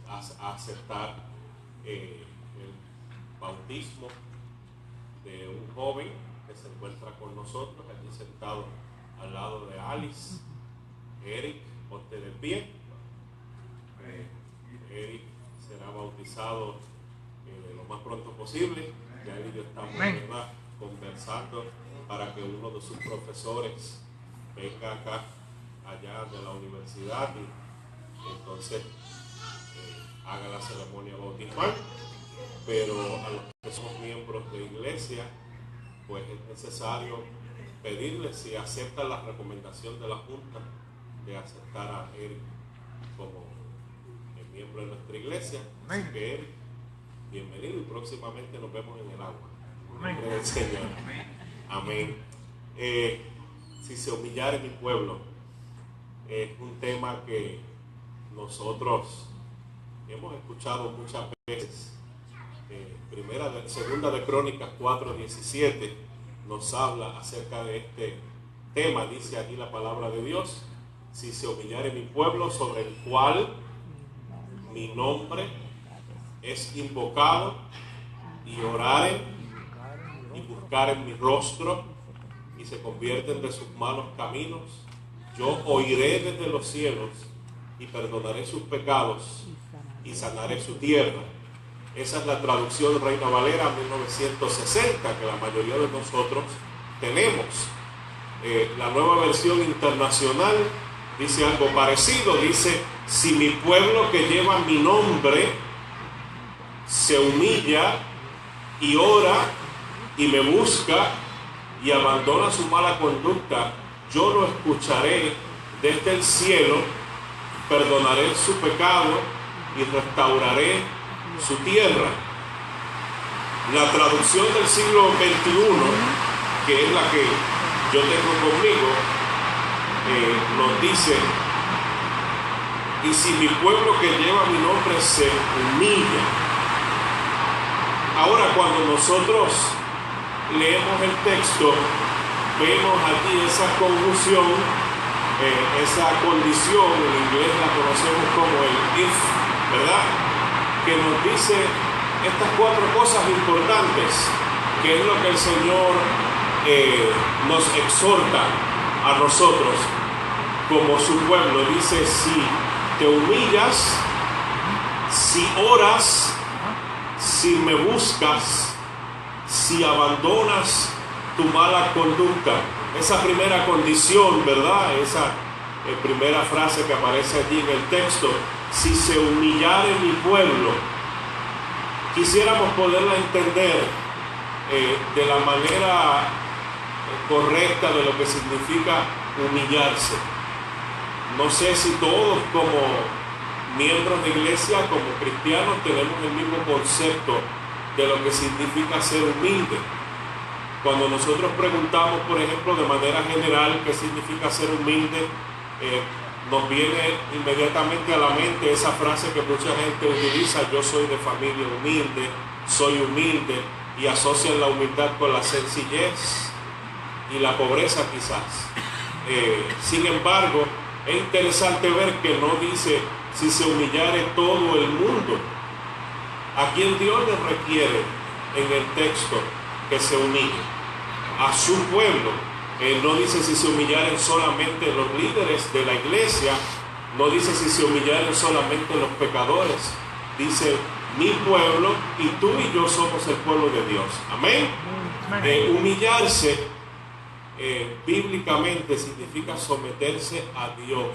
a aceptar el bautismo de un joven que se encuentra con nosotros, allí sentado al lado de Alice. Eric, ponte de pie. Eric será bautizado lo más pronto posible. Ya él y yo estamos conversando para que uno de sus profesores venga acá, allá de la universidad, y entonces haga la ceremonia bautismal. Pero a los que somos miembros de iglesia, pues es necesario pedirles si aceptan la recomendación de la Junta de aceptar a Eric como miembro de nuestra iglesia. Así que Eric, bienvenido, y próximamente nos vemos en el agua. En nombre del Señor. Amén. Si se humillare mi pueblo, es un tema que nosotros hemos escuchado muchas veces. Segunda de Crónicas 4:17 nos habla acerca de este tema. Dice aquí la palabra de Dios: si se humillare mi pueblo, sobre el cual mi nombre es invocado, y oraren y buscaren mi rostro y se convierten de sus malos caminos, yo oiré desde los cielos y perdonaré sus pecados y sanaré su tierra. Esa es la traducción Reina Valera 1960, que la mayoría de nosotros tenemos. La nueva versión internacional dice algo parecido. Dice: si mi pueblo que lleva mi nombre se humilla y ora y me busca y abandona su mala conducta, yo lo escucharé desde el cielo, perdonaré su pecado y restauraré su tierra. La traducción del siglo XXI, que es la que yo tengo conmigo, nos dice: y si mi pueblo que lleva mi nombre se humilla. Ahora, cuando nosotros leemos el texto, vemos aquí esa conjunción, esa condición, en inglés la conocemos como el if, ¿verdad?, que nos dice estas cuatro cosas importantes, que es lo que el Señor nos exhorta a nosotros como su pueblo. Dice: si te humillas, si oras, si me buscas, si abandonas tu mala conducta. Esa primera condición, ¿verdad?, esa primera frase que aparece allí en el texto: si se humillare mi pueblo. Quisiéramos poderla entender de la manera correcta de lo que significa humillarse. No sé si todos, como miembros de iglesia, como cristianos, tenemos el mismo concepto de lo que significa ser humilde. Cuando nosotros preguntamos, por ejemplo, de manera general qué significa ser humilde, nos viene inmediatamente a la mente esa frase que mucha gente utiliza: yo soy de familia humilde, soy humilde, y asocian la humildad con la sencillez y la pobreza quizás. Sin embargo, es interesante ver que no dice si se humillare todo el mundo. ¿A quién Dios le requiere en el texto que se humille? A su pueblo. No dice si se humillaren solamente los líderes de la iglesia, no dice si se humillaren solamente los pecadores. Dice: mi pueblo, y tú y yo somos el pueblo de Dios. Amén. Humillarse bíblicamente significa someterse a Dios.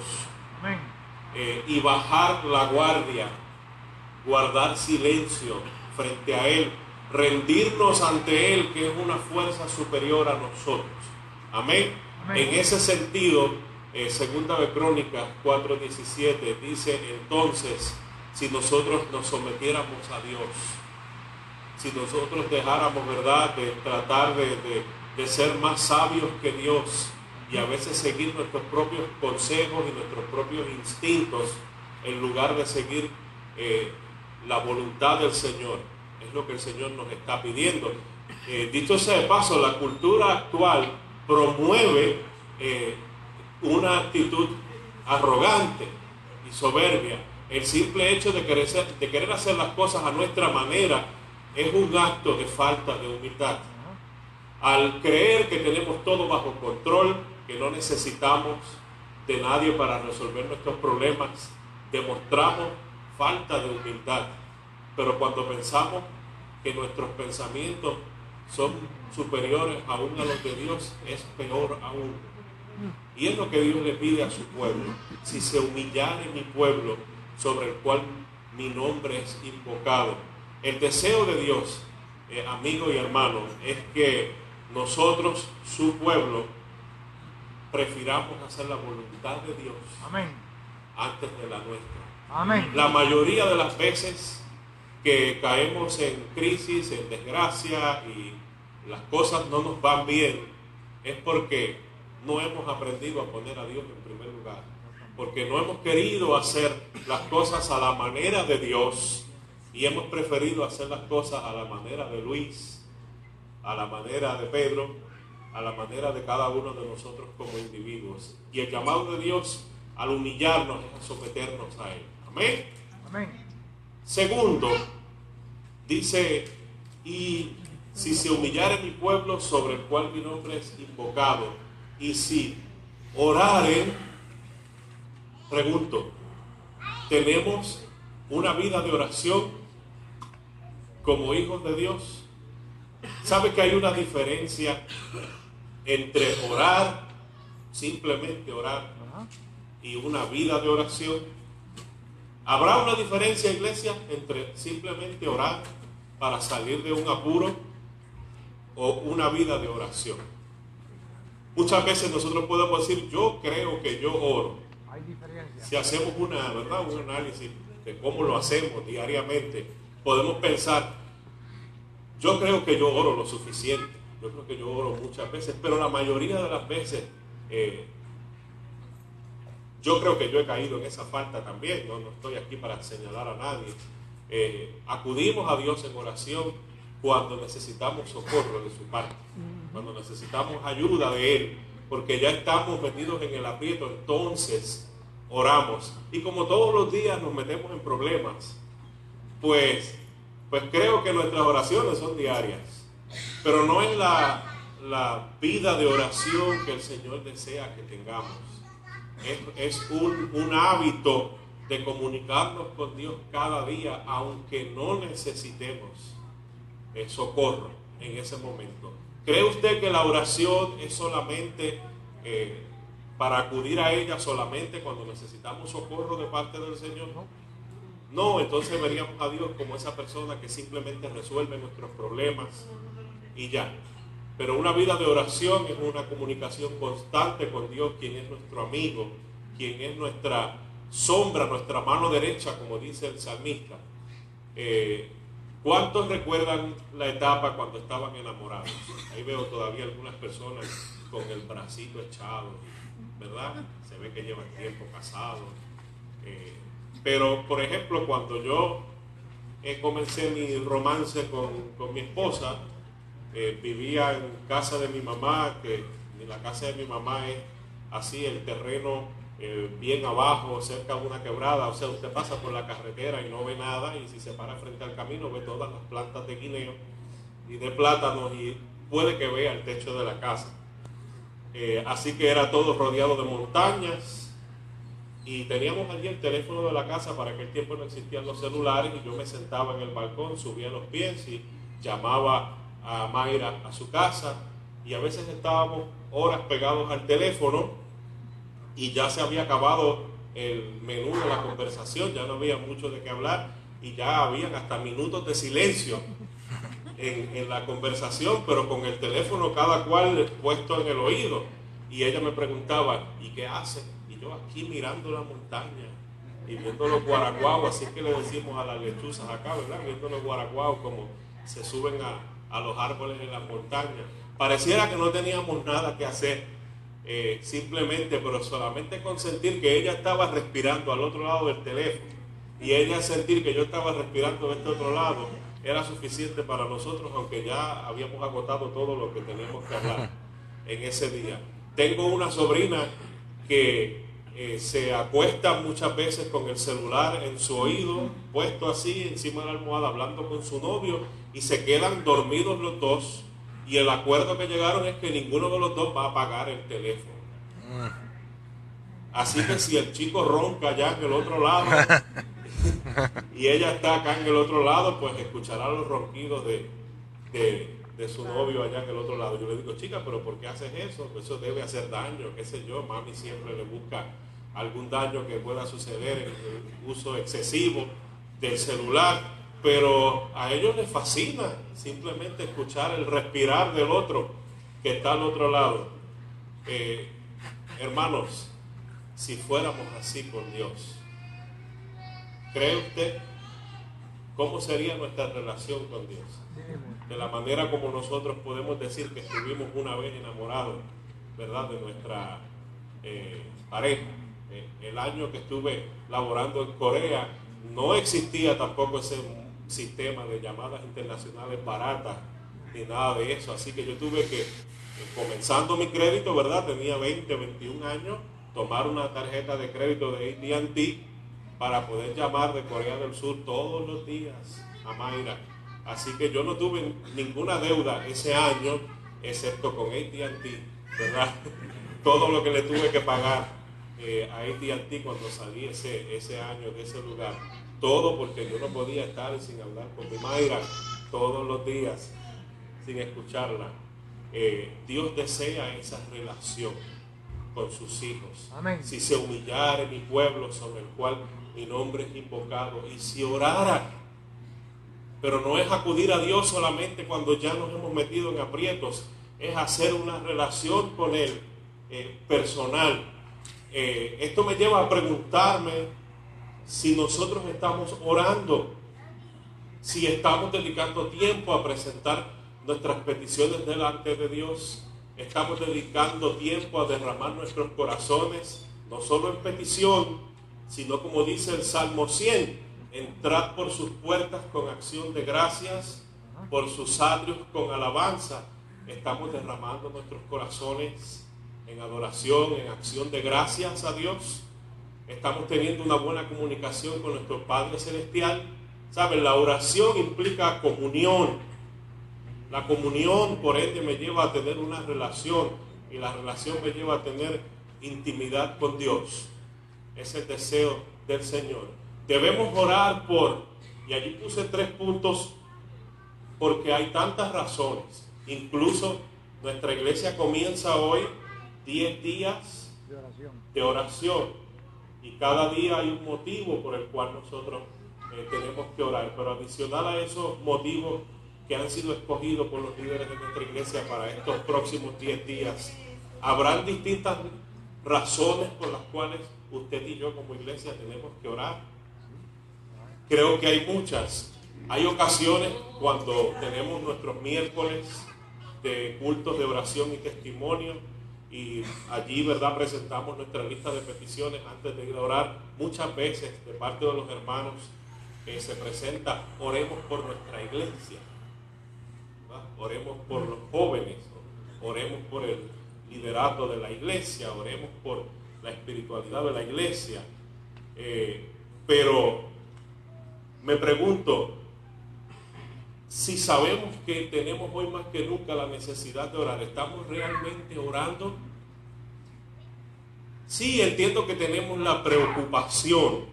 Y bajar la guardia, guardar silencio frente a Él, rendirnos ante Él, que es una fuerza superior a nosotros. Amén. En ese sentido, segunda de Crónicas 4:17 dice: entonces, si nosotros nos sometiéramos a Dios, si nosotros dejáramos, ¿verdad?, de tratar de ser más sabios que Dios, y a veces seguir nuestros propios consejos y nuestros propios instintos, en lugar de seguir la voluntad del Señor, es lo que el Señor nos está pidiendo. Dicho sea de paso, la cultura actual promueve una actitud arrogante y soberbia, El simple hecho de querer hacer las cosas a nuestra manera es un acto de falta de humildad. Al creer que tenemos todo bajo control, que no necesitamos de nadie para resolver nuestros problemas, demostramos falta de humildad. Pero cuando pensamos que nuestros pensamientos son superiores aún a los de Dios, es peor aún. Y es lo que Dios le pide a su pueblo: si se humillare mi pueblo, sobre el cual mi nombre es invocado. El deseo de Dios, amigo y hermano, es que nosotros, su pueblo, prefiramos hacer la voluntad de Dios. Amén. Antes de la nuestra. Amén. La mayoría de las veces que caemos en crisis, en desgracia y las cosas no nos van bien, es porque no hemos aprendido a poner a Dios en primer lugar, porque no hemos querido hacer las cosas a la manera de Dios y hemos preferido hacer las cosas a la manera de Luis, a la manera de Pedro, a la manera de cada uno de nosotros como individuos. Y el llamado de Dios al humillarnos es a someternos a Él. Amén. Amén. Segundo, dice: y si se humillare mi pueblo, sobre el cual mi nombre es invocado, y si oraren, pregunto, ¿tenemos una vida de oración como hijos de Dios? ¿Sabe que hay una diferencia entre orar, simplemente orar, y una vida de oración? ¿Habrá una diferencia, iglesia, entre simplemente orar para salir de un apuro o una vida de oración? Muchas veces nosotros podemos decir: yo creo que yo oro. Hay diferencia. Si hacemos un análisis de cómo lo hacemos diariamente, podemos pensar: yo creo que yo oro lo suficiente, yo creo que yo oro muchas veces, pero la mayoría de las veces yo creo que yo he caído en esa falta también. No estoy aquí para señalar a nadie. Acudimos a Dios en oración cuando necesitamos socorro de su parte, cuando necesitamos ayuda de Él, porque ya estamos metidos en el aprieto. Entonces oramos, y como todos los días nos metemos en problemas, pues creo que nuestras oraciones son diarias, pero no es la vida de oración que el Señor desea que tengamos. Es un hábito de comunicarnos con Dios cada día, aunque no necesitemos socorro en ese momento. ¿Cree usted que la oración es solamente para acudir a ella solamente cuando necesitamos socorro de parte del Señor? No, entonces veríamos a Dios como esa persona que simplemente resuelve nuestros problemas y ya. Pero una vida de oración es una comunicación constante con Dios, quien es nuestro amigo, quien es nuestra sombra, nuestra mano derecha, como dice el salmista. ¿Cuántos recuerdan la etapa cuando estaban enamorados? Ahí veo todavía algunas personas con el bracito echado, ¿verdad? Se ve que llevan tiempo casados. Pero, por ejemplo, cuando yo comencé mi romance con mi esposa, vivía en casa de mi mamá, que en la casa de mi mamá es así, el terreno bien abajo, cerca de una quebrada. O sea, usted pasa por la carretera y no ve nada, y si se para frente al camino ve todas las plantas de guineo y de plátanos, y puede que vea el techo de la casa. Así que era todo rodeado de montañas, y teníamos allí el teléfono de la casa. Para aquel tiempo no existían los celulares, y yo me sentaba en el balcón, subía los pies y llamaba a Mayra a su casa, y a veces estábamos horas pegados al teléfono y ya se había acabado el menú de la conversación, ya no había mucho de qué hablar, y ya habían hasta minutos de silencio en la conversación, pero con el teléfono cada cual puesto en el oído. Y ella me preguntaba: ¿y qué hace? Y yo aquí mirando la montaña y viendo los guaraguaos, así que le decimos a las lechuzas acá, ¿verdad? Viendo los guaraguaos como se suben a los árboles en las montañas. Pareciera que no teníamos nada que hacer, simplemente, pero solamente con sentir que ella estaba respirando al otro lado del teléfono y ella sentir que yo estaba respirando de este otro lado, era suficiente para nosotros, aunque ya habíamos agotado todo lo que teníamos que hablar en ese día. Tengo una sobrina que se acuesta muchas veces con el celular en su oído, puesto así encima de la almohada, hablando con su novio, y se quedan dormidos los dos, y el acuerdo que llegaron es que ninguno de los dos va a apagar el teléfono. Así que si el chico ronca allá en el otro lado y ella está acá en el otro lado, pues escuchará los ronquidos de su novio allá en el otro lado. Yo le digo, chica, pero ¿por qué haces eso? Pues eso debe hacer daño, qué sé yo. Mami siempre le busca algún daño que pueda suceder en el uso excesivo del celular, pero a ellos les fascina simplemente escuchar el respirar del otro que está al otro lado. Hermanos, si fuéramos así con Dios, ¿cree usted cómo sería nuestra relación con Dios? De la manera como nosotros podemos decir que estuvimos una vez enamorados, ¿verdad?, de nuestra pareja. El año que estuve laborando en Corea no existía tampoco ese sistema de llamadas internacionales baratas ni nada de eso, así que yo tuve que, comenzando mi crédito, ¿verdad?, tenía 20, 21 años, tomar una tarjeta de crédito de AT&T para poder llamar de Corea del Sur todos los días a Mayra. Así que yo no tuve ninguna deuda ese año, excepto con AT&T, ¿verdad? Todo lo que le tuve que pagar a AT&T cuando salí ese año de ese lugar. Todo porque yo no podía estar sin hablar con mi Mayra todos los días, sin escucharla. Dios desea esa relación con sus hijos. Amén. Si se humillara mi pueblo sobre el cual mi nombre es invocado, y si orara, pero no es acudir a Dios solamente cuando ya nos hemos metido en aprietos, es hacer una relación con Él personal. Esto me lleva a preguntarme si nosotros estamos orando, si estamos dedicando tiempo a presentar nuestras peticiones delante de Dios. Estamos dedicando tiempo a derramar nuestros corazones, no solo en petición, sino como dice el Salmo 100, entrad por sus puertas con acción de gracias, por sus atrios con alabanza. Estamos derramando nuestros corazones en adoración, en acción de gracias a Dios. Estamos teniendo una buena comunicación con nuestro Padre Celestial. ¿Saben? La oración implica comunión. La comunión, por ende, me lleva a tener una relación, y la relación me lleva a tener intimidad con Dios. Es el deseo del Señor. Debemos orar y allí puse 3 puntos, porque hay tantas razones. Incluso nuestra iglesia comienza hoy 10 días de oración, y cada día hay un motivo por el cual nosotros tenemos que orar. Pero adicional a esos motivos que han sido escogidos por los líderes de nuestra iglesia para estos próximos 10 días, habrán distintas razones por las cuales usted y yo como iglesia tenemos que orar. Creo que hay muchas. Hay ocasiones cuando tenemos nuestros miércoles de cultos de oración y testimonio, y allí, ¿verdad?, presentamos nuestra lista de peticiones antes de ir a orar. Muchas veces de parte de los hermanos se presenta: oremos por nuestra iglesia, ¿verdad? Oremos por los jóvenes, oremos por el liderato de la iglesia, oremos por la espiritualidad de la iglesia. Pero me pregunto, si sabemos que tenemos hoy más que nunca la necesidad de orar, ¿estamos realmente orando? Sí, entiendo que tenemos la preocupación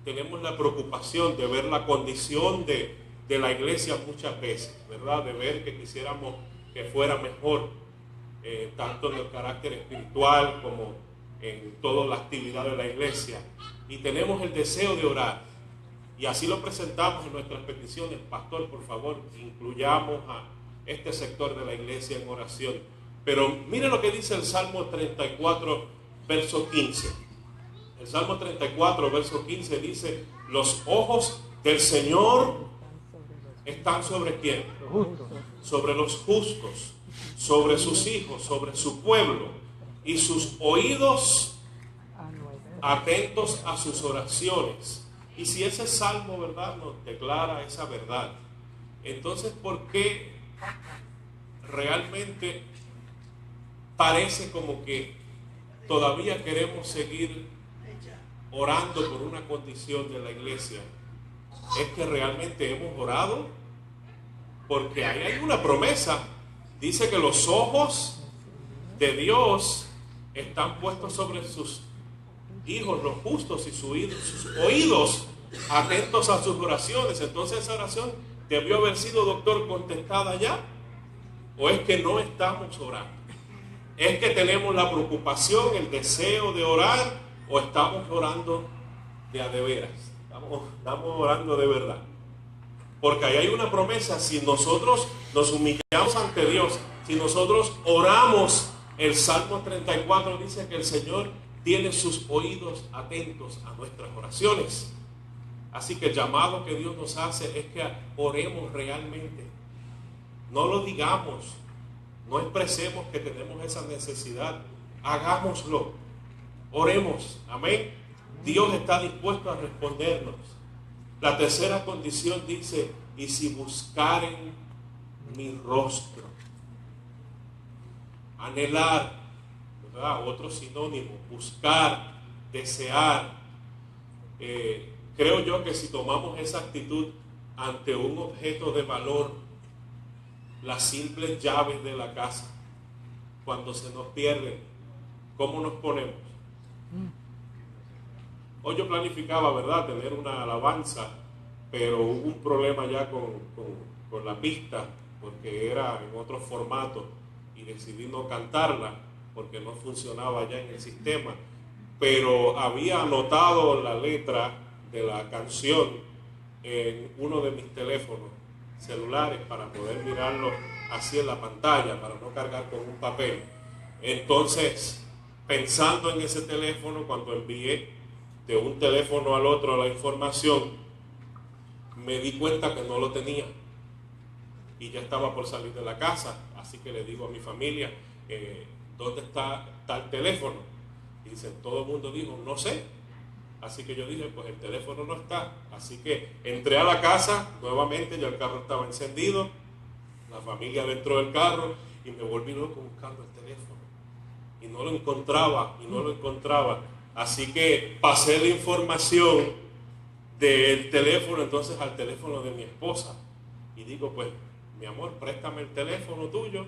de ver la condición de la iglesia muchas veces, ¿verdad? De ver que quisiéramos que fuera mejor, tanto en el carácter espiritual como en toda la actividad de la iglesia. Y tenemos el deseo de orar. Y así lo presentamos en nuestras peticiones. Pastor, por favor, incluyamos a este sector de la iglesia en oración. Pero mire lo que dice el Salmo 34, verso 15. El Salmo 34, verso 15 dice: los ojos del Señor están sobre ¿quién? Sobre los justos, sobre sus hijos, sobre su pueblo, y sus oídos atentos a sus oraciones. Y si ese salmo, ¿verdad?, nos declara esa verdad, entonces ¿por qué realmente parece como que todavía queremos seguir orando por una condición de la iglesia, es que realmente hemos orado, porque ahí hay una promesa. Dice que los ojos de Dios están puestos sobre sus hijos, los justos, y sus oídos atentos a sus oraciones. Entonces, esa oración debió haber sido, doctor, contestada ya. ¿O es que no estamos orando? ¿Es que tenemos la preocupación, el deseo de orar, o estamos orando de a de veras? Estamos orando de verdad. Porque ahí hay una promesa. Si nosotros nos humillamos ante Dios, si nosotros oramos, el Salmo 34 dice que el Señor tiene sus oídos atentos a nuestras oraciones. Así que el llamado que Dios nos hace es que oremos realmente. No lo digamos, no expresemos que tenemos esa necesidad, hagámoslo, oremos, amén. Dios está dispuesto a respondernos. La tercera condición dice, y si buscaren mi rostro. Anhelar, ¿verdad? Otro sinónimo, buscar, desear. Creo yo que si tomamos esa actitud ante un objeto de valor, las simples llaves de la casa, cuando se nos pierden, ¿cómo nos ponemos? Hoy yo planificaba, ¿verdad?, tener una alabanza, pero hubo un problema ya con la pista, porque era en otro formato, y decidí no cantarla, porque no funcionaba ya en el sistema. Pero había anotado la letra de la canción en uno de mis teléfonos celulares para poder mirarlo así en la pantalla, para no cargar con un papel. Entonces, pensando en ese teléfono, cuando envié de un teléfono al otro la información, me di cuenta que no lo tenía y ya estaba por salir de la casa. Así que le digo a mi familia, ¿dónde está tal teléfono? Y dicen, todo el mundo dijo, no sé. Así que yo dije, pues el teléfono no está. Así que entré a la casa nuevamente, ya el carro estaba encendido, la familia dentro del carro, y me volví loco buscando el teléfono. Y no lo encontraba. Así que pasé la información del teléfono entonces al teléfono de mi esposa. Y digo, pues, mi amor, préstame el teléfono tuyo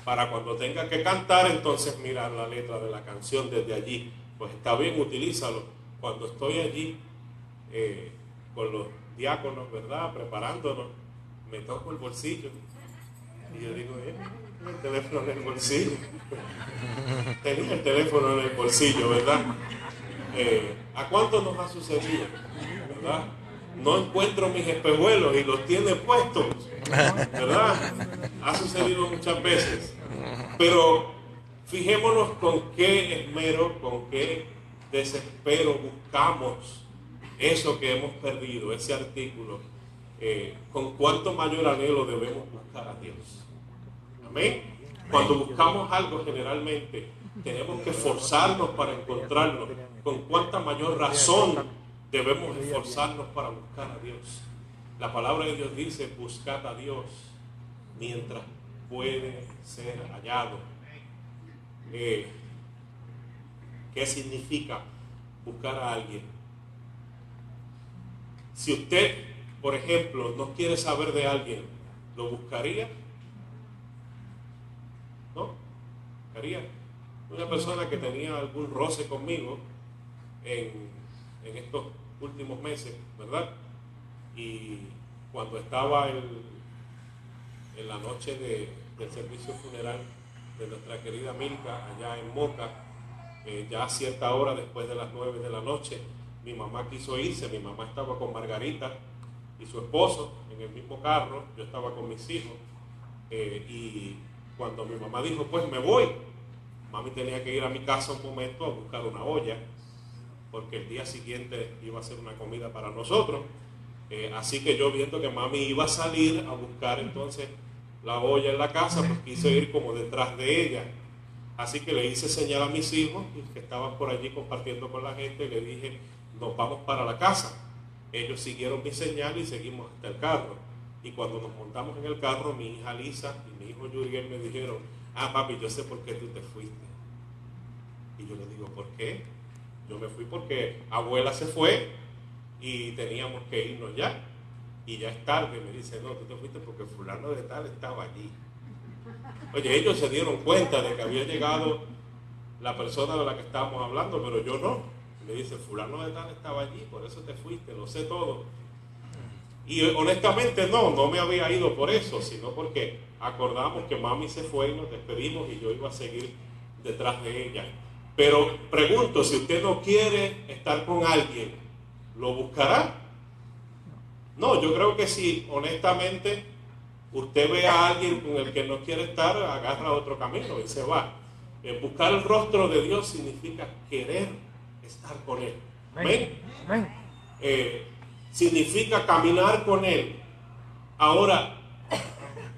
para cuando tenga que cantar, entonces mirar la letra de la canción desde allí. Pues está bien, utilízalo. Cuando estoy allí con los diáconos, ¿verdad?, preparándonos, me toco el bolsillo y yo digo, el teléfono en el bolsillo. Tenía el teléfono en el bolsillo, ¿verdad? ¿A cuánto nos ha sucedido? ¿Verdad? No encuentro mis espejuelos y los tiene puestos, ¿verdad? Ha sucedido muchas veces. Pero fijémonos con qué esmero, con qué desespero buscamos eso que hemos perdido, ese artículo. Con cuánto mayor anhelo debemos buscar a Dios. Amén. Cuando buscamos algo, generalmente tenemos que esforzarnos para encontrarlo. Con cuánta mayor razón debemos esforzarnos para buscar a Dios. La palabra de Dios dice, buscad a Dios mientras puede ser hallado. ¿Qué significa buscar a alguien? Si usted, por ejemplo, no quiere saber de alguien, ¿lo buscaría? ¿No? ¿Buscaría? Una persona que tenía algún roce conmigo en estos últimos meses, ¿verdad? Y cuando estaba en la noche del servicio funeral de nuestra querida Milka allá en Moca, ya a cierta hora después de las 9 de la noche, mi mamá quiso irse. Mi mamá estaba con Margarita y su esposo en el mismo carro, yo estaba con mis hijos, y cuando mi mamá dijo, pues me voy, mami tenía que ir a mi casa un momento a buscar una olla, porque el día siguiente iba a ser una comida para nosotros. Así que yo, viendo que mami iba a salir a buscar entonces la olla en la casa, pues quise ir como detrás de ella. Así que le hice señal a mis hijos que estaban por allí compartiendo con la gente, y le dije, nos vamos para la casa. Ellos siguieron mi señal y seguimos hasta el carro. Y cuando nos montamos en el carro, mi hija Lisa y mi hijo Yuriel me dijeron, papi, yo sé por qué tú te fuiste. Y yo le digo, ¿por qué? Yo me fui porque abuela se fue y teníamos que irnos ya. Y ya es tarde. Me dice, no, tú te fuiste porque fulano de tal estaba allí. Oye, ellos se dieron cuenta de que había llegado la persona de la que estábamos hablando, pero yo no. Me dice, fulano de tal estaba allí, por eso te fuiste, lo sé todo. Y honestamente no me había ido por eso, sino porque acordamos que mami se fue y nos despedimos y yo iba a seguir detrás de ella. Pero pregunto, si usted no quiere estar con alguien, ¿lo buscará? No, yo creo que si honestamente usted ve a alguien con el que no quiere estar, agarra otro camino y se va. Buscar el rostro de Dios significa querer estar con Él. ¿Amén? Amén. Significa caminar con Él. Ahora,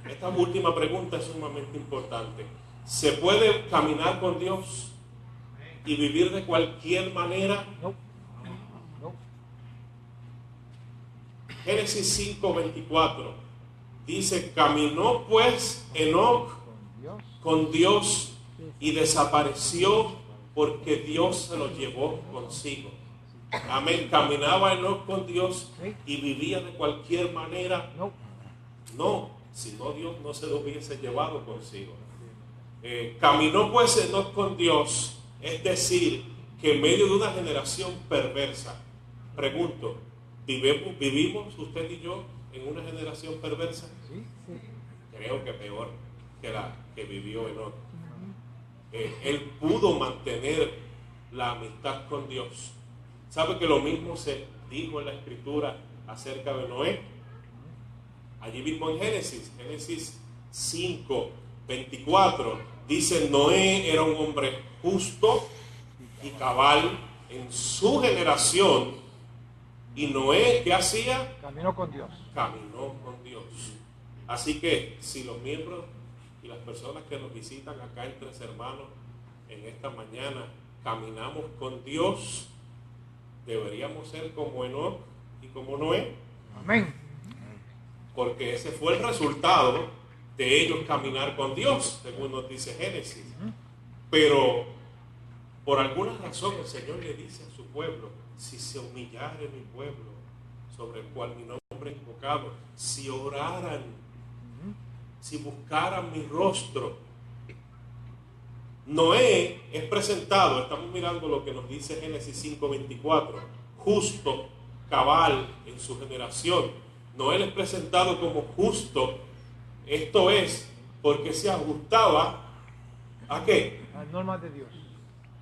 esta última pregunta es sumamente importante. ¿Se puede caminar con Dios y vivir de cualquier manera? No. Génesis 5:24 dice, caminó pues Enoc con Dios y desapareció porque Dios se lo llevó consigo. Amén. Caminaba Enoc con Dios y vivía de cualquier manera. No, si no, Dios no se lo hubiese llevado consigo. Caminó pues Enoc con Dios, es decir, que en medio de una generación perversa. Pregunto, ¿vivimos usted y yo en una generación perversa? Sí. Creo que peor que la que vivió Enoc. Él pudo mantener la amistad con Dios. ¿Sabe que lo mismo se dijo en la Escritura acerca de Noé? Allí mismo en Génesis 5:24, dice, Noé era un hombre justo y cabal en su generación. Y Noé, ¿qué hacía? Caminó con Dios. Caminó con Dios. Así que si los miembros y las personas que nos visitan acá en Tres Hermanos en esta mañana caminamos con Dios, deberíamos ser como Enoc y como Noé. Amén. Porque ese fue el resultado de ellos caminar con Dios, según nos dice Génesis. Pero por alguna razón el Señor le dice a su pueblo, si se humillare mi pueblo, sobre el cual mi nombre es invocado, si oraran, si buscaran mi rostro. Noé es presentado, estamos mirando lo que nos dice Génesis 5:24, justo, cabal en su generación. Noé es presentado como justo, esto es, porque se ajustaba ¿a qué? A las normas de Dios.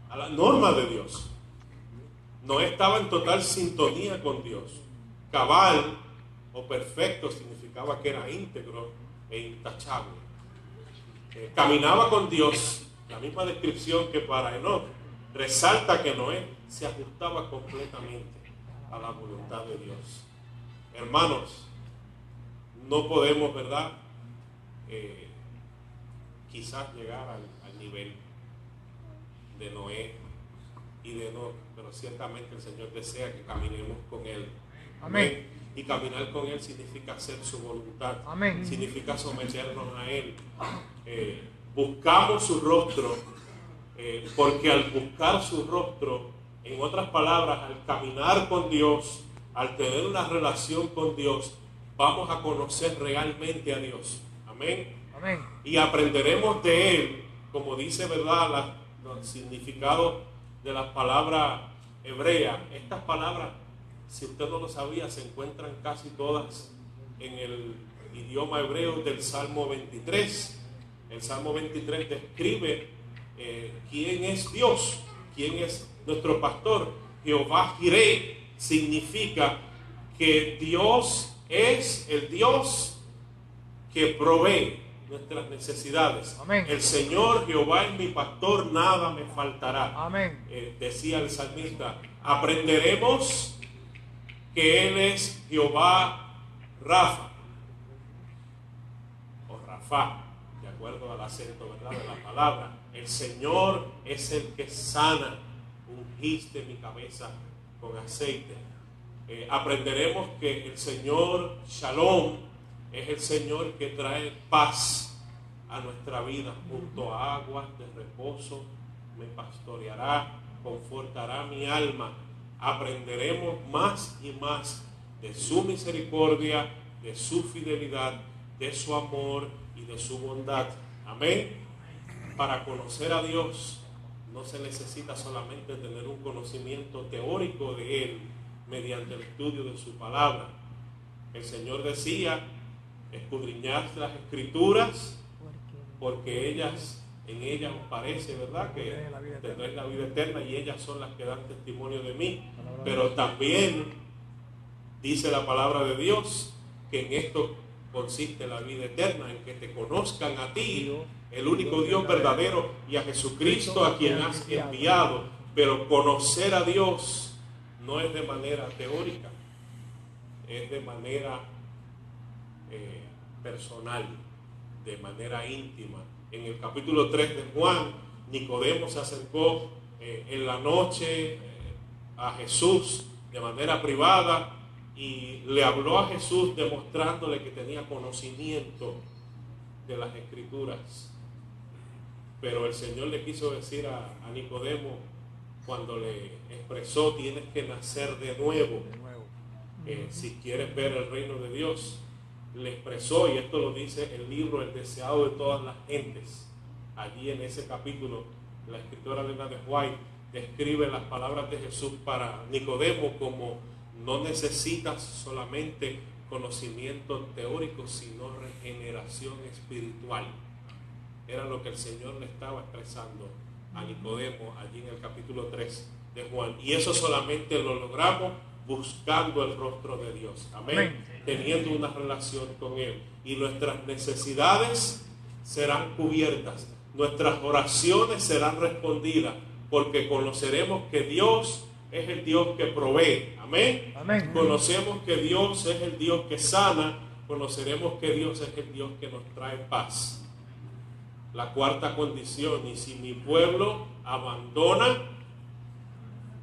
A las normas de Dios. Noé estaba en total sintonía con Dios. Cabal o perfecto significaba que era íntegro e intachable. Caminaba con Dios, la misma descripción que para Enoc, resalta que Noé se ajustaba completamente a la voluntad de Dios. Hermanos, no podemos, ¿verdad? Quizás llegar al nivel de Noé y de Enoc, pero ciertamente el Señor desea que caminemos con Él. Amén. Y caminar con Él significa hacer su voluntad. Amén. Significa someternos a Él. Buscamos su rostro, porque al buscar su rostro, en otras palabras, al caminar con Dios, al tener una relación con Dios, vamos a conocer realmente a Dios. Amén. Amén. Y aprenderemos de Él, como dice, ¿verdad?, los significados de las palabras hebreas. Estas palabras, si usted no lo sabía, se encuentran casi todas en el idioma hebreo del Salmo 23. El Salmo 23 describe quién es Dios, quién es nuestro pastor. Jehová Jireh significa que Dios es el Dios que provee nuestras necesidades. Amén. El Señor Jehová es mi pastor, nada me faltará. Amén. Decía el salmista. Aprenderemos que Él es Jehová Rafa o Rafa, de acuerdo al acento, ¿verdad?, de la palabra. El Señor es el que sana. Ungiste mi cabeza con aceite. Aprenderemos que el Señor Shalom es el Señor que trae paz a nuestra vida, junto a aguas de reposo me pastoreará, confortará mi alma. Aprenderemos más y más de su misericordia, de su fidelidad, de su amor y de su bondad. Amén. Para conocer a Dios no se necesita solamente tener un conocimiento teórico de Él mediante el estudio de su palabra. El Señor decía: escudriñad las Escrituras, porque en ellas os parece, ¿verdad?, que tendréis la vida eterna, y ellas son las que dan testimonio de mí. Pero también dice la palabra de Dios que en esto consiste la vida eterna, en que te conozcan a ti, el único Dios verdadero, y a Jesucristo a quien has enviado. Pero conocer a Dios no es de manera teórica, es de manera personal, de manera íntima. En el capítulo 3 de Juan, Nicodemo se acercó en la noche a Jesús de manera privada y le habló a Jesús demostrándole que tenía conocimiento de las Escrituras. Pero el Señor le quiso decir a Nicodemo, cuando le expresó: tienes que nacer de nuevo si quieres ver el reino de Dios. Le expresó, y esto lo dice el libro El deseado de todas las gentes. Allí en ese capítulo, la escritora Elena de White describe las palabras de Jesús para Nicodemo como: no necesitas solamente conocimiento teórico, sino regeneración espiritual. Era lo que el Señor le estaba expresando a Nicodemo allí en el capítulo 3 de Juan. Y eso solamente lo logramos buscando el rostro de Dios. Amén. Teniendo una relación con Él. Y nuestras necesidades serán cubiertas. Nuestras oraciones serán respondidas. Porque conoceremos que Dios es el Dios que provee. Amén. Amén. Conocemos que Dios es el Dios que sana. Conoceremos que Dios es el Dios que nos trae paz. La cuarta condición: y si mi pueblo abandona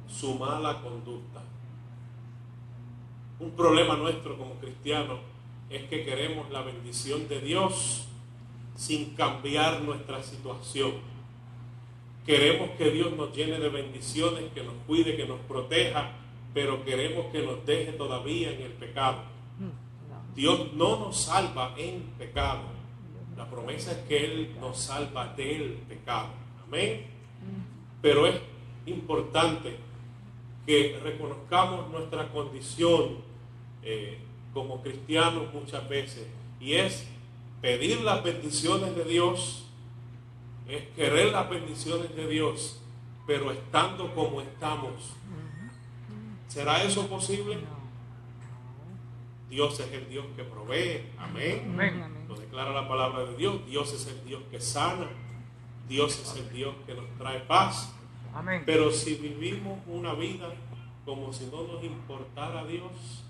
su mala conducta. Un problema nuestro como cristianos es que queremos la bendición de Dios sin cambiar nuestra situación. Queremos que Dios nos llene de bendiciones, que nos cuide, que nos proteja, pero queremos que nos deje todavía en el pecado. Dios no nos salva en pecado. La promesa es que Él nos salva del pecado. Amén. Pero es importante que reconozcamos nuestra condición como cristianos muchas veces, y es pedir las bendiciones de Dios, es querer las bendiciones de Dios, pero estando como estamos. ¿Será eso posible? Dios es el Dios que provee. Amén. Amén. Lo declara la palabra de Dios. Dios es el Dios que sana. Dios es el Dios que nos trae paz. Amén. Pero si vivimos una vida como si no nos importara Dios,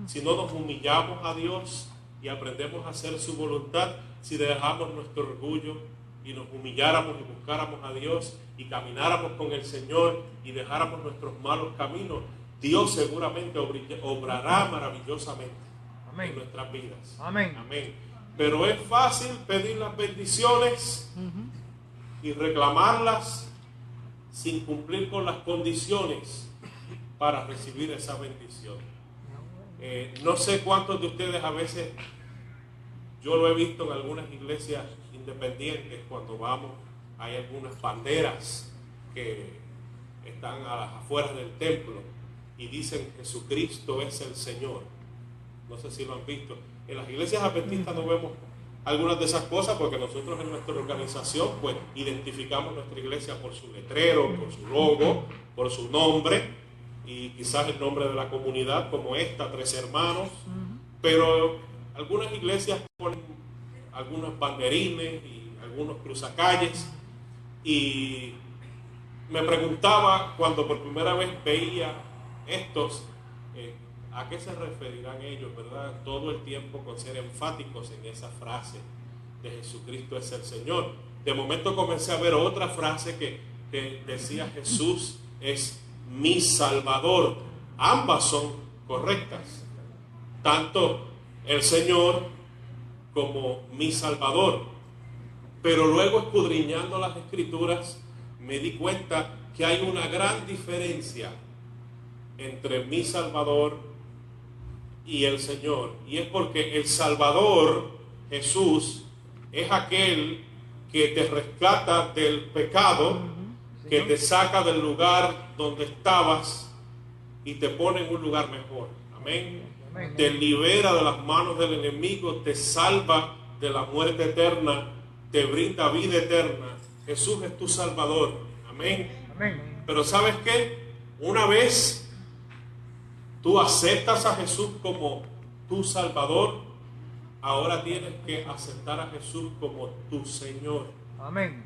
si no nos humillamos a Dios y aprendemos a hacer su voluntad, si dejamos nuestro orgullo y nos humilláramos y buscáramos a Dios y camináramos con el Señor y dejáramos nuestros malos caminos, Dios seguramente obrará maravillosamente en nuestras vidas. Amén. Amén. Pero es fácil pedir las bendiciones y reclamarlas sin cumplir con las condiciones para recibir esa bendición. No sé cuántos de ustedes, a veces yo lo he visto en algunas iglesias independientes, cuando vamos, hay algunas banderas que están a las afueras del templo y dicen: Jesucristo es el Señor. No sé si lo han visto. En las iglesias adventistas no vemos algunas de esas cosas, porque nosotros en nuestra organización pues identificamos nuestra iglesia por su letrero, por su logo, por su nombre y quizás el nombre de la comunidad, como esta, Tres Hermanos. Pero algunas iglesias ponen algunos banderines y algunos cruzacalles, y me preguntaba cuando por primera vez veía estos, ¿a qué se referirán ellos, verdad? Todo el tiempo con ser enfáticos en esa frase de Jesucristo es el Señor. De momento comencé a ver otra frase que decía: Jesús es mi Salvador. Ambas son correctas, tanto el Señor como mi Salvador. Pero luego, escudriñando las Escrituras, me di cuenta que hay una gran diferencia entre mi Salvador y el Señor. Y es porque el Salvador, Jesús, es aquel que te rescata del pecado, que te saca del lugar donde estabas y te pone en un lugar mejor. Amén. Amén. Te libera de las manos del enemigo, te salva de la muerte eterna, te brinda vida eterna. Jesús es tu Salvador. Amén. Amén. Pero ¿sabes qué? Una vez tú aceptas a Jesús como tu Salvador, ahora tienes que aceptar a Jesús como tu Señor. Amén.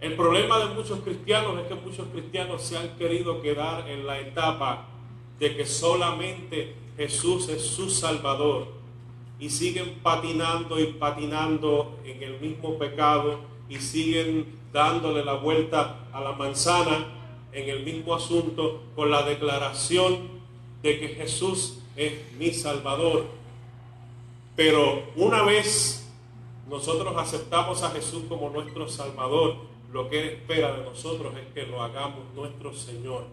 El problema de muchos cristianos es que muchos cristianos se han querido quedar en la etapa de que solamente Jesús es su Salvador y siguen patinando y patinando en el mismo pecado y siguen dándole la vuelta a la manzana en el mismo asunto con la declaración de que Jesús es mi Salvador. Pero una vez nosotros aceptamos a Jesús como nuestro Salvador, lo que Él espera de nosotros es que lo hagamos nuestro Señor.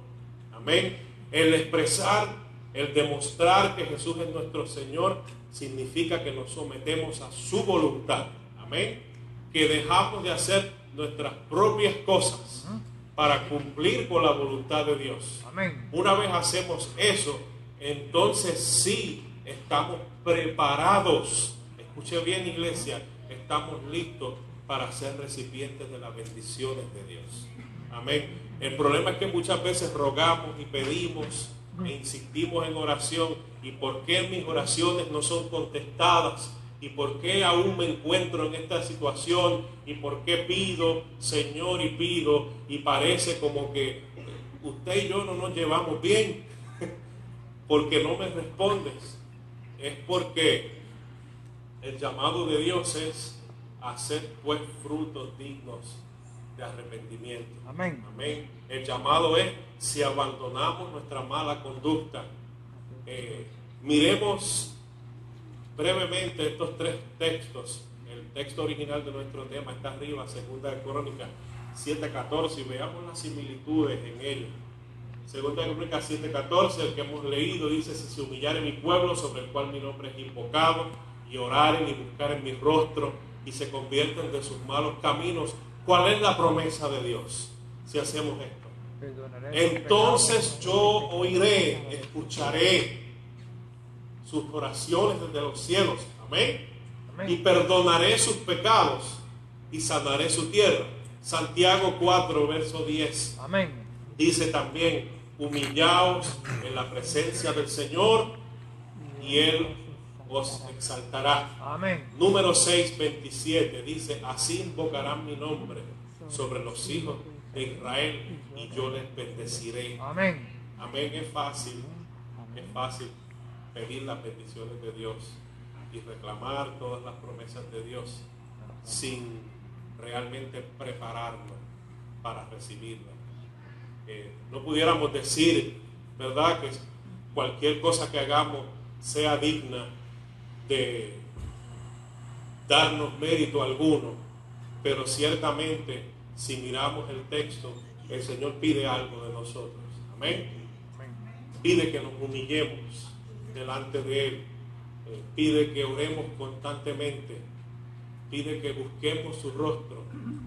Amén. El expresar, el demostrar que Jesús es nuestro Señor significa que nos sometemos a su voluntad. Amén. Que dejamos de hacer nuestras propias cosas para cumplir con la voluntad de Dios. Amén. Una vez hacemos eso, entonces sí estamos preparados. Escuche bien, iglesia, estamos listos para ser recipientes de las bendiciones de Dios. Amén. El problema es que muchas veces rogamos y pedimos e insistimos en oración. ¿Y por qué mis oraciones no son contestadas? ¿Y por qué aún me encuentro en esta situación? ¿Y por qué pido, Señor, y pido? Y parece como que usted y yo no nos llevamos bien porque no me respondes. Es porque el llamado de Dios es hacer pues frutos dignos de arrepentimiento. Amén. Amén. El llamado es si abandonamos nuestra mala conducta. Miremos brevemente estos tres textos. El texto original de nuestro tema está arriba, 2 de Crónicas 7:14, y veamos las similitudes en ello. 2 de Crónicas 7:14, el que hemos leído, dice: si se humillare mi pueblo, sobre el cual mi nombre es invocado, y oraren y buscaren mi rostro, y se convierten de sus malos caminos. ¿Cuál es la promesa de Dios si hacemos esto? Entonces yo oiré, escucharé sus oraciones desde los cielos. Amén. Amén. Y perdonaré sus pecados y sanaré su tierra. Santiago 4, verso 10. Amén. Dice también: humillaos en la presencia del Señor y Él os exaltará. Amén. Número 6, 27 dice: así invocarán mi nombre sobre los hijos de Israel y yo les bendeciré. Amén. Amén. Es fácil pedir las bendiciones de Dios y reclamar todas las promesas de Dios sin realmente prepararnos para recibirlas. No pudiéramos decir, ¿verdad?, que cualquier cosa que hagamos sea digna de darnos mérito alguno, pero ciertamente si miramos el texto, el Señor pide algo de nosotros. Amén. Pide que nos humillemos delante de Él, pide que oremos constantemente, pide que busquemos su rostro,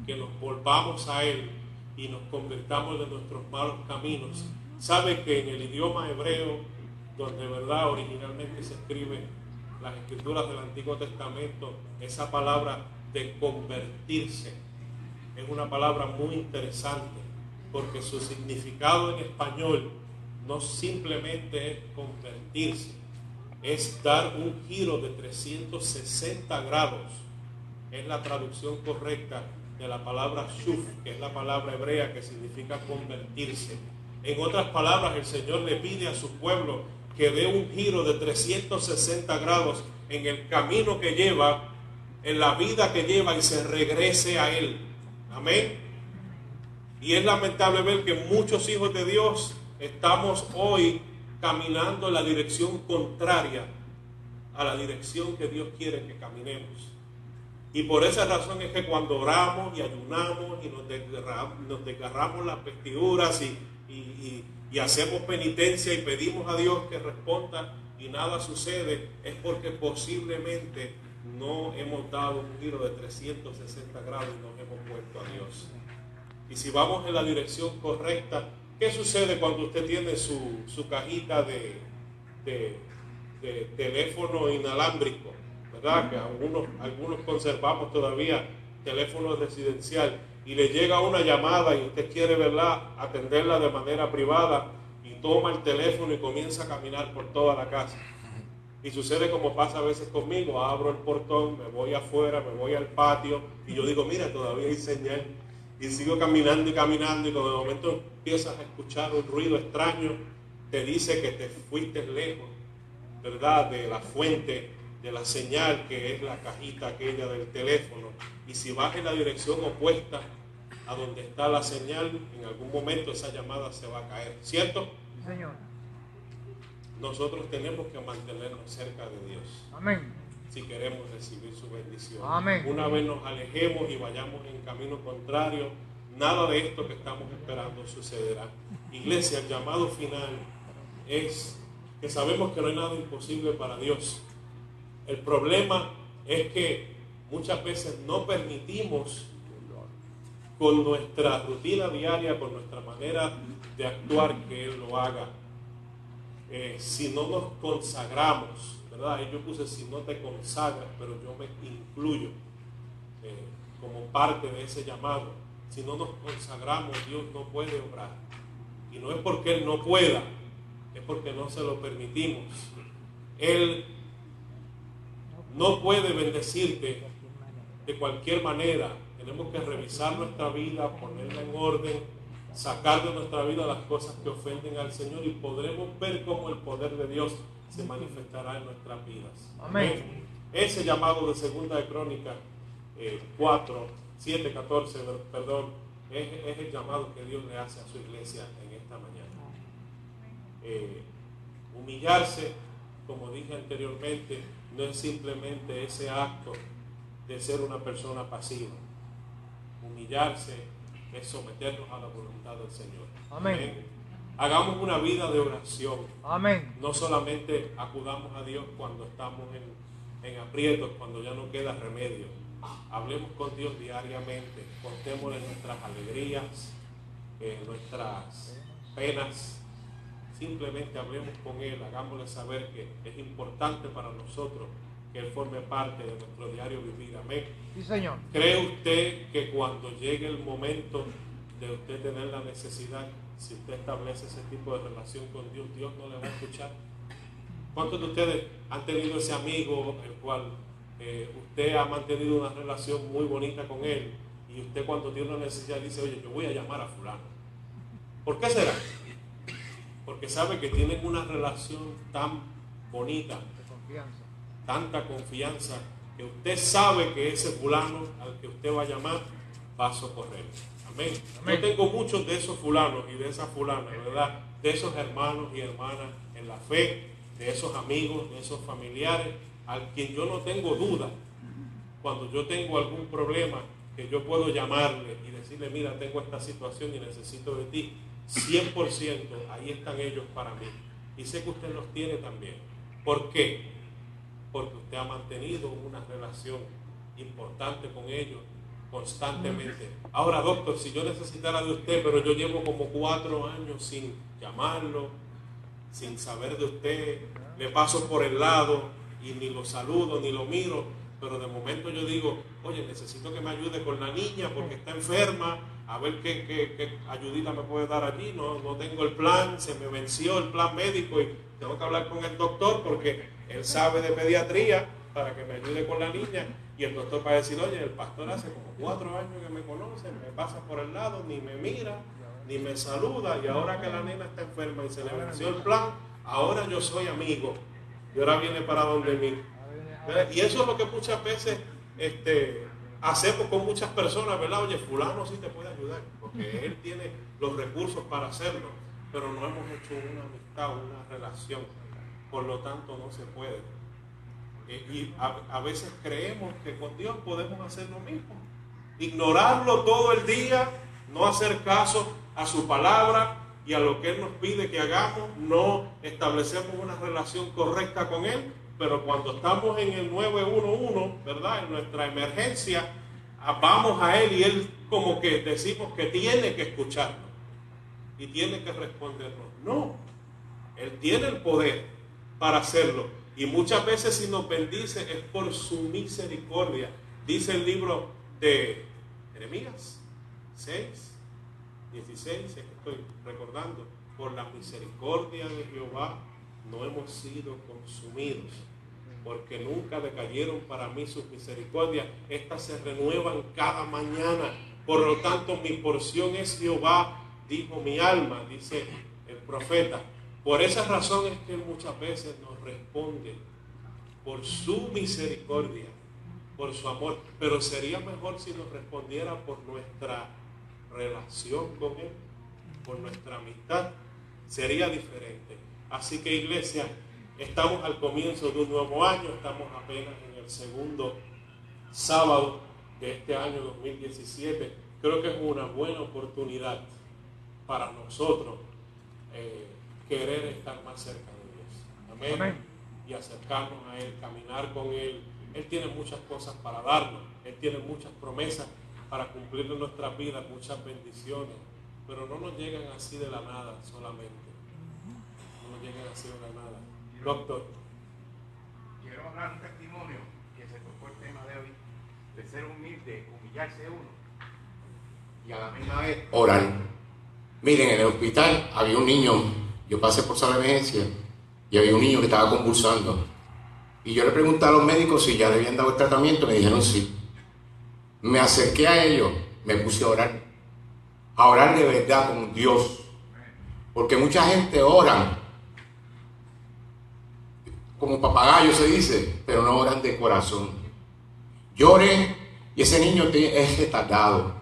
que nos volvamos a Él y nos convirtamos de nuestros malos caminos. Sabe que en el idioma hebreo, donde verdad originalmente se escriben las escrituras del Antiguo Testamento, esa palabra de convertirse es una palabra muy interesante, porque su significado en español no simplemente es convertirse, es dar un giro de 360 grados. Es la traducción correcta de la palabra shuf, que es la palabra hebrea que significa convertirse. En otras palabras, el Señor le pide a su pueblo que dé un giro de 360 grados en el camino que lleva, en la vida que lleva, y se regrese a Él. Amén. Y es lamentable ver que muchos hijos de Dios estamos hoy caminando en la dirección contraria a la dirección que Dios quiere que caminemos. Y por esa razón es que cuando oramos y ayunamos y nos desgarramos las vestiduras y hacemos penitencia y pedimos a Dios que responda y nada sucede, es porque posiblemente no hemos dado un giro de 360 grados y nos hemos vuelto a Dios. Y si vamos en la dirección correcta, ¿qué sucede cuando usted tiene su cajita de teléfono inalámbrico? ¿Verdad? Que algunos conservamos todavía teléfono residencial y le llega una llamada y usted quiere, ¿verdad?, atenderla de manera privada y toma el teléfono y comienza a caminar por toda la casa. Y sucede como pasa a veces conmigo: abro el portón, me voy afuera, me voy al patio y yo digo, mira, todavía hay señal, y sigo caminando y caminando, y cuando de momento empiezas a escuchar un ruido extraño, te dice que te fuiste lejos, ¿verdad?, de la fuente de la señal, que es la cajita aquella del teléfono. Y si vas en la dirección opuesta a donde está la señal, en algún momento esa llamada se va a caer, ¿cierto? Sí, Señor. Nosotros tenemos que mantenernos cerca de Dios. Amén. Si queremos recibir su bendición. Amén. Una vez nos alejemos y vayamos en camino contrario, nada de esto que estamos esperando sucederá. Iglesia, el llamado final es que sabemos que no hay nada imposible para Dios. El problema es que muchas veces no permitimos, con nuestra rutina diaria, con nuestra manera de actuar, que Él lo haga. Si no nos consagramos, ¿verdad? Yo puse si no te consagras, pero yo me incluyo como parte de ese llamado. Si no nos consagramos, Dios no puede obrar. Y no es porque Él no pueda, es porque no se lo permitimos. Él no puede bendecirte de cualquier manera. Tenemos que revisar nuestra vida, ponerla en orden, sacar de nuestra vida las cosas que ofenden al Señor, y podremos ver cómo el poder de Dios se manifestará en nuestras vidas. Amén. Ese llamado de Segunda de Crónicas 7:14, perdón, es el llamado que Dios le hace a su iglesia en esta mañana. Humillarse, como dije anteriormente, no es simplemente ese acto de ser una persona pasiva. Humillarse es someternos a la voluntad del Señor. Amén. Hagamos una vida de oración. Amén. No solamente acudamos a Dios cuando estamos en aprietos, cuando ya no queda remedio. Hablemos con Dios diariamente. Contémosle nuestras alegrías, nuestras penas. Simplemente hablemos con Él, hagámosle saber que es importante para nosotros que Él forme parte de nuestro diario vivir. Amén. Sí, Señor. ¿Cree usted que cuando llegue el momento de usted tener la necesidad, si usted establece ese tipo de relación con Dios, Dios no le va a escuchar? ¿Cuántos de ustedes han tenido ese amigo el cual usted ha mantenido una relación muy bonita con él, y usted cuando tiene una necesidad dice, oye, yo voy a llamar a fulano? ¿Por qué será? Porque sabe que tienen una relación tan bonita, De confianza. tanta confianza, que usted sabe que ese fulano al que usted va a llamar va a socorrer. Amén. Amén. Yo tengo muchos de esos fulanos y de esas fulanas, ¿verdad? De esos hermanos y hermanas en la fe, de esos amigos, de esos familiares, al quien yo no tengo duda, cuando yo tengo algún problema, que yo puedo llamarle y decirle, mira, tengo esta situación y necesito de ti. 100%, ahí están ellos para mí. Y sé que usted los tiene también. ¿Por qué? Porque usted ha mantenido una relación importante con ellos constantemente. Ahora, doctor, si yo necesitara de usted, pero yo llevo como 4 años sin llamarlo, sin saber de usted, le paso por el lado y ni lo saludo, ni lo miro, pero de momento yo digo, oye, necesito que me ayude con la niña porque está enferma, a ver qué ayudita me puede dar allí, no tengo el plan, se me venció el plan médico y tengo que hablar con el doctor porque él sabe de pediatría para que me ayude con la niña, y el doctor va a decir, oye, el pastor hace como 4 años que me conoce, me pasa por el lado, ni me mira, ni me saluda, y ahora que la nena está enferma y se le venció el plan, ahora yo soy amigo, y ahora viene para donde mí. Y eso es lo que muchas veces hacemos con muchas personas, ¿verdad? Oye, fulano sí te puede ayudar, porque él tiene los recursos para hacerlo, pero no hemos hecho una amistad, una relación, por lo tanto no se puede. Y a veces creemos que con Dios podemos hacer lo mismo. Ignorarlo todo el día, no hacer caso a su palabra y a lo que Él nos pide que hagamos, no establecemos una relación correcta con Él, pero cuando estamos en el 911, ¿verdad? En nuestra emergencia, vamos a Él y Él como que decimos que tiene que escucharnos y tiene que respondernos. No, Él tiene el poder para hacerlo y muchas veces si nos bendice es por su misericordia. Dice el libro de Jeremías 6, 16, es que estoy recordando, por la misericordia de Jehová no hemos sido consumidos, porque nunca decayeron para mí sus misericordias, estas se renuevan cada mañana, por lo tanto mi porción es Jehová, dijo mi alma, dice el profeta. Por esa razón es que muchas veces nos responde por su misericordia, por su amor, pero sería mejor si nos respondiera por nuestra relación con Él, por nuestra amistad, sería diferente. Así que, iglesia, estamos al comienzo de un nuevo año, estamos apenas en el segundo sábado de este año 2017. Creo que es una buena oportunidad para nosotros querer estar más cerca de Dios. Amén. Amén. Y acercarnos a Él, caminar con Él. Él tiene muchas cosas para darnos, Él tiene muchas promesas para cumplir en nuestras vidas, muchas bendiciones, pero no nos llegan así de la nada solamente. No nos llegan así de la nada. Doctor. Quiero hablar un testimonio que se tocó el tema de hoy, de ser humilde, humillarse uno y a la misma vez orar. Miren, en el hospital había un niño, yo pasé por sala de emergencia y había un niño que estaba convulsando. Y yo le pregunté a los médicos si ya le habían dado el tratamiento, me dijeron sí. Me acerqué a ellos, me puse a orar de verdad con Dios. Porque mucha gente ora como papagayo se dice, pero no oran de corazón. Yo oré y ese niño es retardado.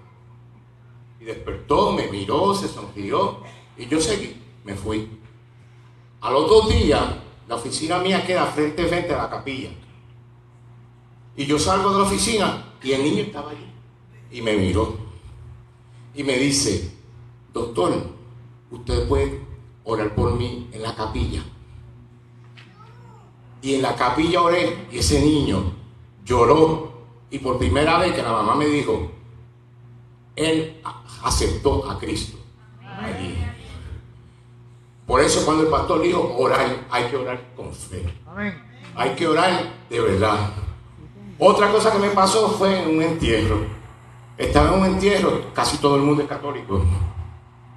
Y despertó, me miró, se sonrió y yo seguí, me fui. A los 2 días, la oficina mía queda frente a la capilla. Y yo salgo de la oficina y el niño estaba allí. Y me miró. Y me dice, doctor, usted puede orar por mí en la capilla. Y en la capilla oré y ese niño lloró. Y por primera vez que la mamá me dijo, él aceptó a Cristo allí. Por eso cuando el pastor dijo orar, hay que orar con fe. Amén. Hay que orar de verdad. Otra cosa que me pasó fue en un entierro. Estaba en un entierro, casi todo el mundo es católico.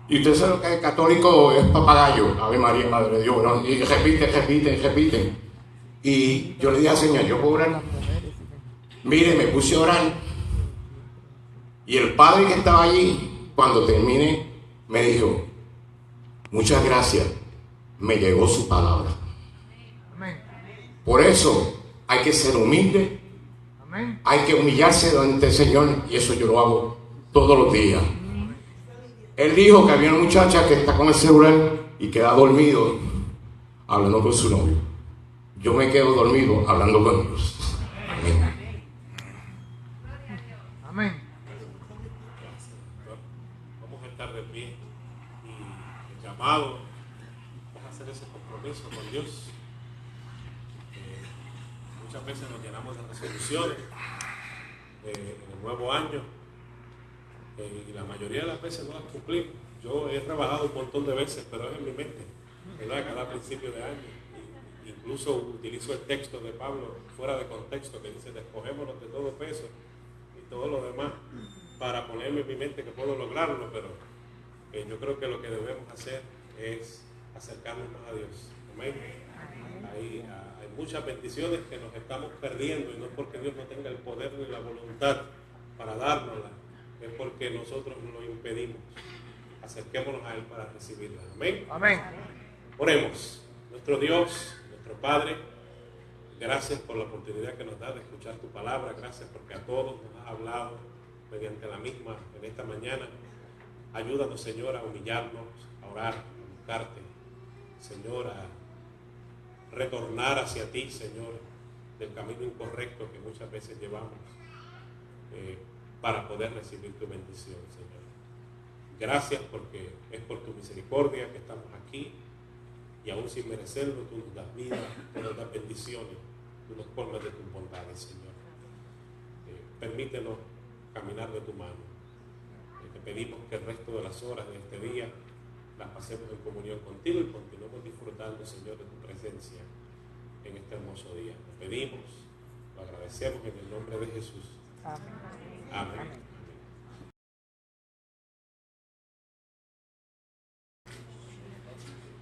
Y usted sabe lo que es católico, es papagayo. Ave María, Madre de Dios, ¿no? Y repiten. Y yo le dije al Señor, ¿yo puedo orar? Mire, me puse a orar. Y el padre que estaba allí, cuando terminé, me dijo, muchas gracias, me llegó su palabra. Amén. Por eso hay que ser humilde. Amén. Hay que humillarse delante del Señor y eso yo lo hago todos los días. Él dijo que había una muchacha que está con el celular y queda dormido hablando con su novio. Yo me quedo dormido hablando con Dios. Amén. Amén. Vamos a estar de pie y el llamado es hacer ese compromiso con Dios. Muchas veces nos llenamos de resoluciones en el nuevo año y la mayoría de las veces no las cumplimos. Yo he trabajado un montón de veces, pero es en mi mente, ¿verdad? Cada principio de año. Incluso utilizo el texto de Pablo fuera de contexto que dice despojémonos de todo peso y todo lo demás para ponerme en mi mente que puedo lograrlo, pero yo creo que lo que debemos hacer es acercarnos más a Dios. Amén. Hay muchas bendiciones que nos estamos perdiendo y no es porque Dios no tenga el poder ni la voluntad para dárnoslas, es porque nosotros lo impedimos. Acerquémonos a Él para recibirlas. Amén. Amén. Oremos. Nuestro Dios, nuestro Padre, gracias por la oportunidad que nos da de escuchar tu palabra. Gracias porque a todos nos has hablado mediante la misma en esta mañana. Ayúdanos, Señor, a humillarnos, a orar, a buscarte, Señor, a retornar hacia ti, Señor, del camino incorrecto que muchas veces llevamos para poder recibir tu bendición, Señor. Gracias porque es por tu misericordia que estamos aquí y aún sin merecerlo tú nos das vida, tú nos das bendiciones, tú nos colmas de tus bondades, Señor. Permítenos caminar de tu mano. Te pedimos que el resto de las horas de este día las pasemos en comunión contigo y continuemos disfrutando, Señor, de tu presencia en este hermoso día. Lo pedimos, lo agradecemos en el nombre de Jesús. Amén. Amén.